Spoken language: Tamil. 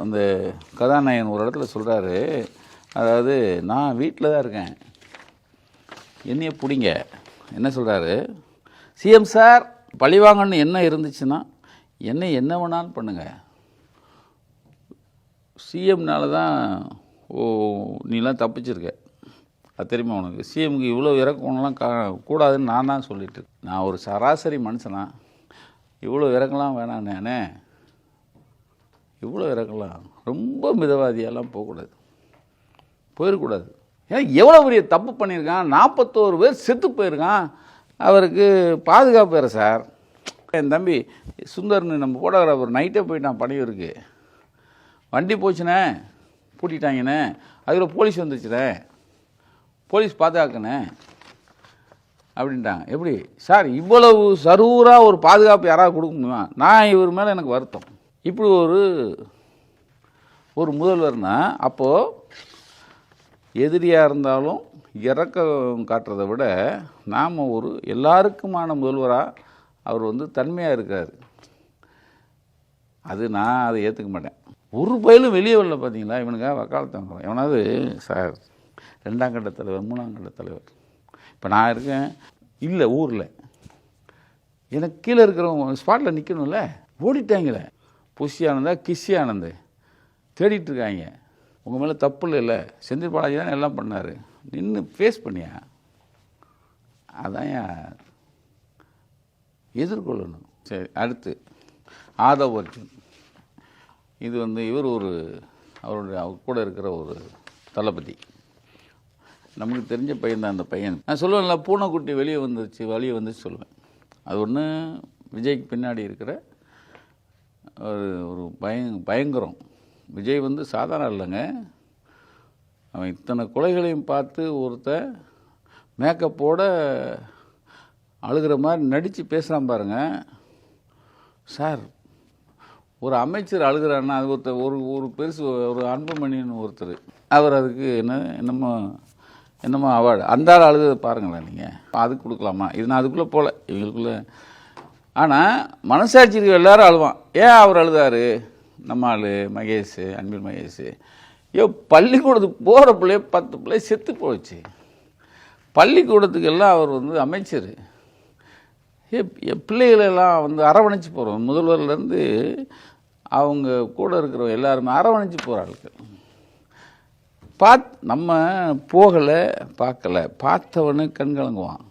அந்த கதாநாயகன் ஒரு இடத்துல சொல்கிறாரு, அதாவது நான் வீட்டில் தான் இருக்கேன், என்னைய பிடிங்க. என்ன சொல்கிறாரு, சிஎம் சார் பழிவாங்கன்னு என்ன இருந்துச்சுன்னா என்ன வேணாலும் பண்ணுங்கள், சிஎம்னால தான் நீலாம் தப்பிச்சிருக்க, அது தெரியுமா உனக்கு, சிஎம்க்கு இவ்வளோ இறக்கம்லாம் கூடாதுன்னு நான் தான் சொல்லிட்டு, நான் ஒரு சராசரி மனுஷனா, இவ்வளோ இறக்கலாம் வேணாம், நானே இவ்வளோ இறக்கலாம், ரொம்ப மிதவாதியெல்லாம் போயிடக்கூடாது. ஏன்னா எவ்வளோ பெரிய தப்பு பண்ணியிருக்கான், 41 பேர் செத்து போயிருக்கான், அவருக்கு பாதுகாப்பு வேறு சார். என் தம்பி சுந்தர்னு நம்ம போட்டோகிராஃபர் நைட்டே போயிட்டான் பணியூருக்கு, வண்டி போச்சுண்ணே பூட்டிட்டாங்கண்ணே, அதில் போலீஸ் வந்துச்சுண்ணே, போலீஸ் பாதுகாக்கண்ணே அப்படின்ட்டாங்க. எப்படி சார் இவ்வளவு சரூராக ஒரு பாதுகாப்பு யாராவது கொடுக்க முடியுமா? நான் இவர் மேலே எனக்கு வருத்தம். இப்படி ஒரு முதல்வர்னா அப்போது எதிரியாக இருந்தாலும் இறக்கம் காட்டுறதை விட நாம் ஒரு எல்லாருக்குமான முதல்வராக அவர் தன்மையாக இருக்கார். அது நான் அதை ஏற்றுக்க மாட்டேன். ஒரு பயிலும் வெளியே வரல பார்த்தீங்களா, இவனுக்காக வக்காலத்து வாங்குறோம். எவனாவது சார் 2ஆம் கட்ட தலைவர் 3ஆம் கட்ட தலைவர், இப்போ நான் இருக்கேன் இல்லை ஊரில், எனக்கு கீழே இருக்கிறவங்க ஸ்பாட்டில் நிற்கணும்ல, ஓடிட்டாங்களே, புஷி ஆனந்தா கிஷி ஆனந்த் தேடிட்டுருக்காங்க. உங்கள் மேலே தப்பு இல்லைல்ல, செந்தில் பாலாஜி தான் எல்லாம் பண்ணார், நின்று ஃபேஸ் பண்ணியா, அதான் எதிர்கொள்ளணும். சரி, அடுத்து ஆதவ் அர்ஜுன். இது இவர் அவர் கூட இருக்கிற ஒரு தளபதி, நமக்கு தெரிஞ்ச பையன் தான் அந்த பையன். நான் சொல்லுவேன்ல, பூனைக்குட்டி வெளியே வந்துச்சு சொல்லுவேன். அது ஒன்று விஜய்க்கு பின்னாடி இருக்கிற ஒரு பயங்கரம். விஜய் சாதாரண இல்லைங்க, அவன் இத்தனை கொலைகளையும் பார்த்து ஒருத்தன் மேக்கப்போட அழுகிற மாதிரி நடித்து பேசுகிறான் பாருங்க சார். ஒரு அமைச்சர் அழுகிறான்னா அது ஒரு பெருசு, ஒரு அன்புமணின்னு ஒருத்தர், அவர் அதுக்கு என்னமோ அவார்டு, அந்த ஆள் அழுகிறத பாருங்களேன் நீங்கள், அதுக்கு கொடுக்கலாமா? இது நான் அதுக்குள்ளே போகல இவங்களுக்குள்ளே. ஆனால் மனசாட்சி இருக்க எல்லாரும் அழுவான். ஏன் அவர் அழுதாரு? நம்ம ஆள் மகேஷ், அன்பில் மகேஷ், பள்ளிக்கூடத்துக்கு போகிற பிள்ளைய 10 பிள்ளை செத்து போச்சு. பள்ளிக்கூடத்துக்கெல்லாம் அவர் அமைச்சர், பிள்ளைகளெல்லாம் அரவணைச்சு போகிறோம். முதல்வர்லேருந்து அவங்க கூட இருக்கிறவங்க எல்லாருமே அரவணைச்சு போகிற ஆட்கள். நம்ம போகலை, பார்க்கலை, பார்த்தவனு கண் கலங்குவான்.